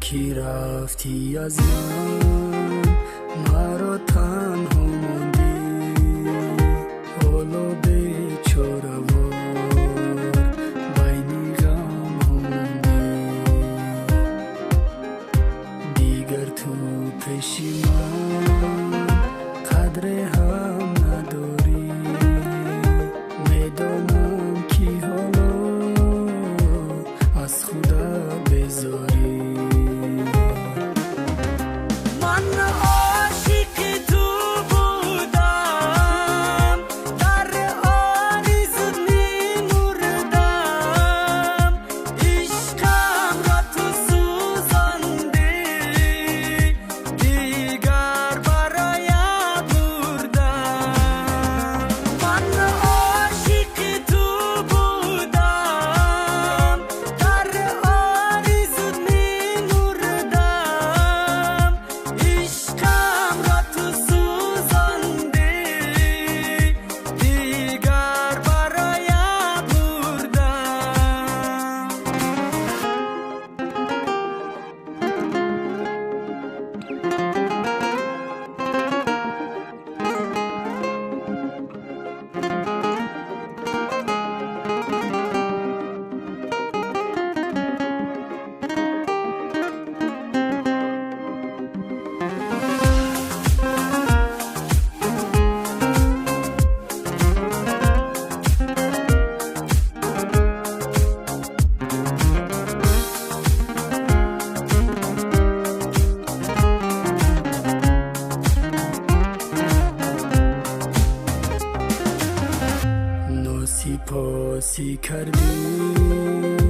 کی رفتی از من مرا تنها موندی حالا بیچاره وار بین غم ها موندی دیگر تو پیشی من قدر هم نداری میدانم کی حالا از خدا بذاری پاسی کردی